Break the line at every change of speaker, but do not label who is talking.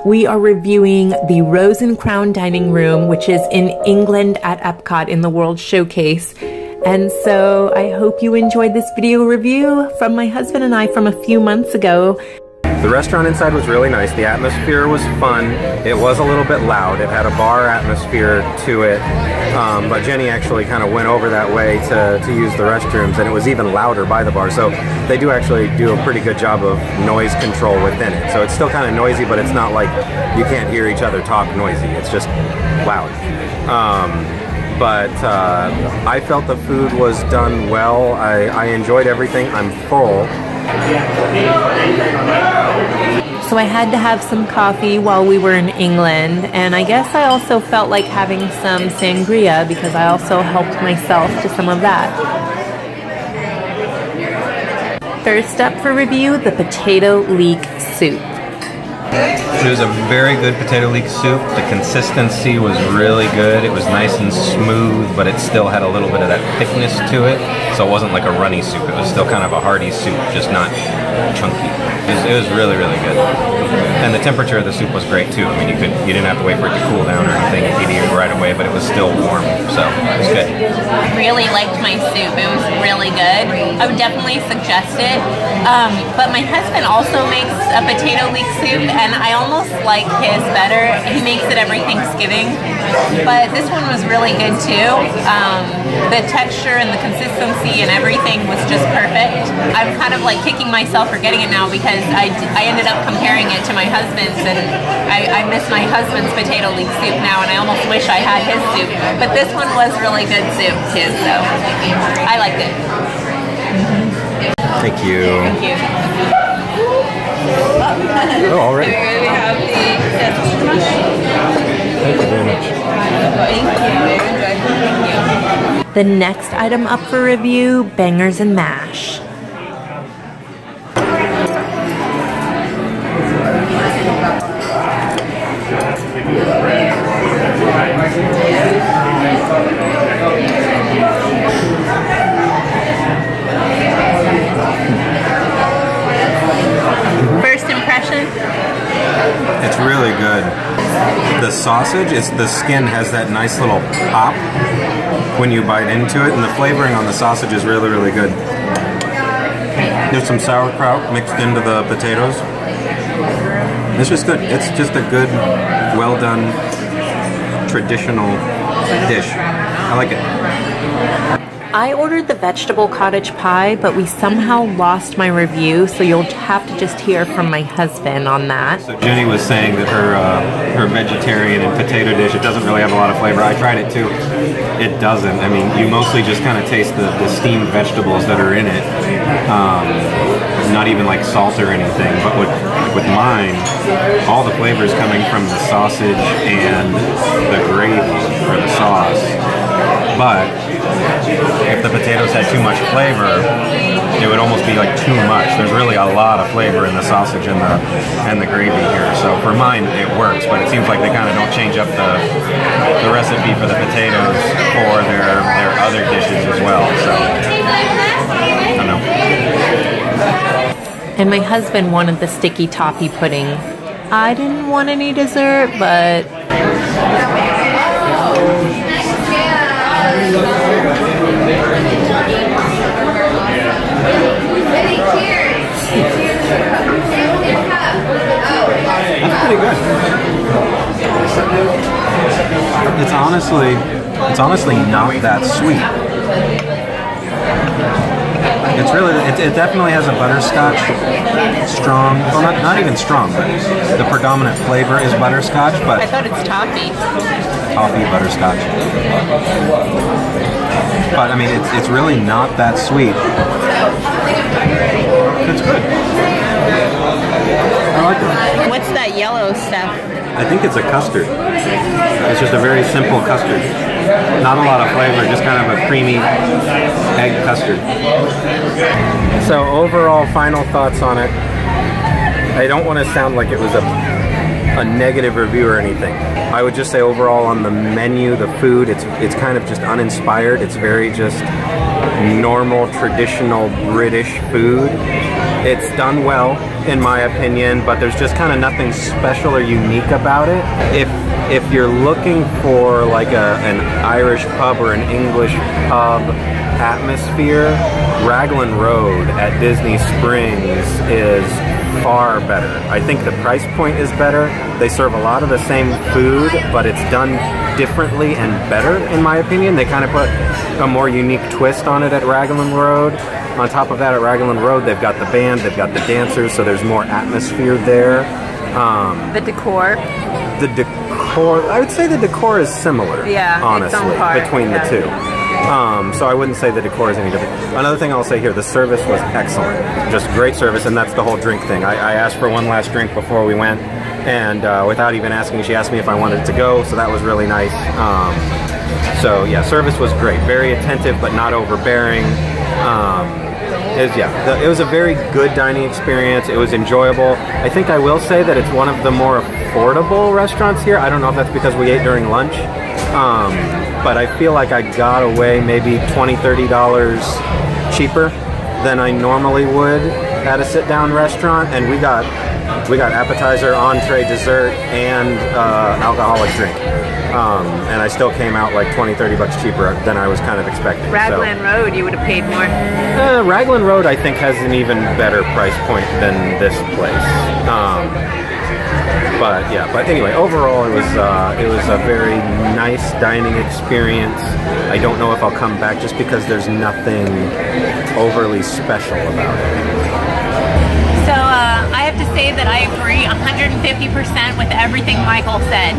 We are reviewing the Rose and Crown Dining Room, which is in England at Epcot in the World Showcase. And so I hope you enjoyed this video review from my husband and I from a few months ago.
The restaurant inside was really nice. The atmosphere was fun. It was a little bit loud. It had a bar atmosphere to it. But Jenny actually kind of went over that way to use the restrooms, and it was even louder by the bar. So they do actually do a pretty good job of noise control within it. So it's still kind of noisy, but it's not like you can't hear each other talk noisy. It's just loud. But I felt the food was done well. I enjoyed everything. I'm full.
So I had to have some coffee while we were in England, and I guess I also felt like having some sangria because I also helped myself to some of that. First up for review, the potato leek soup.
It was a very good potato leek soup. The consistency was really good. It was nice and smooth, but it still had a little bit of that thickness to it. So it wasn't like a runny soup. It was still kind of a hearty soup, just not chunky. It was really, really good. And the temperature of the soup was great too. I mean, you didn't have to wait for it to cool down or anything. You could eat it right away, but it was still warm, so it was good.
I really liked my soup. It was really good. I would definitely suggest it. But my husband also makes a potato leek soup, and I almost like his better. He makes it every Thanksgiving, but this one was really good too. The texture and the consistency and everything was just perfect. I'm kind of like kicking myself for getting it now because I ended up comparing it to my husband's, and I miss my husband's potato leek soup now, and I almost wish I had his soup. But this one was really good soup too, so I liked it.
Thank you.
Thank you.
Oh, already.
Here we have the
Thank you very much.
Thank you.
The next item up for review, bangers and mash.
First impression?
It's really good. The sausage, the skin has that nice little pop when you bite into it, and the flavoring on the sausage is really, really good. There's some sauerkraut mixed into the potatoes. It's just good. It's just a good, well done, traditional dish. I like it.
I ordered the vegetable cottage pie, but we somehow lost my review, so you'll have to just hear from my husband on that.
So Jenny was saying that her vegetarian and potato dish, it doesn't really have a lot of flavor. I tried it too. It doesn't. I mean, you mostly just kind of taste the steamed vegetables that are in it. Not even like salt or anything. But with mine, all the flavor is coming from the sausage and the gravy or the sauce. But if the potatoes had too much flavor, it would almost be like too much. There's really a lot of flavor in the sausage and the gravy here. So for mine, it works, but it seems like they kind of don't change up the recipe for the potatoes for their other dishes as well. So I don't know.
And my husband wanted the sticky toffee pudding. I didn't want any dessert, but
that's pretty good. It's honestly not that sweet. It's really, it definitely has a butterscotch strong, well not even strong, but the predominant flavor is butterscotch, but
I thought it's toffee.
Toffee butterscotch. But I mean, it's really not that sweet. It's good. I like it.
What's that yellow stuff?
I think it's a custard. It's just a very simple custard. Not a lot of flavor, just kind of a creamy egg custard. So overall, final thoughts on it. I don't want to sound like it was a negative review or anything. I would just say overall on the menu, the food, it's kind of just uninspired. It's very just normal, traditional British food. It's done well, in my opinion, but there's just kind of nothing special or unique about it. If you're looking for like an Irish pub or an English pub atmosphere, Raglan Road at Disney Springs is far better. I think the price point is better. They serve a lot of the same food, but it's done differently and better, in my opinion. They kind of put a more unique twist on it at Raglan Road. On top of that, at Raglan Road, they've got the band, they've got the dancers, so there's more atmosphere there.
The decor?
The decor, I would say the decor is similar, honestly, between the two. So I wouldn't say the decor is any different. Another thing I'll say here, the service was excellent. Just great service, and that's the whole drink thing. I asked for one last drink before we went, and without even asking, she asked me if I wanted to go, so that was really nice. So yeah, service was great. Very attentive, but not overbearing. It was a very good dining experience. It was enjoyable. I think I will say that it's one of the more affordable restaurants here. I don't know if that's because we ate during lunch, but I feel like I got away maybe $20, $30 cheaper than I normally would at a sit-down restaurant, and we got appetizer, entree, dessert, and alcoholic drink. And I still came out like 20, 30 bucks cheaper than I was kind of expecting.
Raglan Road, you would have paid more.
Raglan Road, I think, has an even better price point than this place. But anyway, overall, it was a very nice dining experience. I don't know if I'll come back just because there's nothing overly special about it.
So I have to say that I agree 150% with everything Michael said.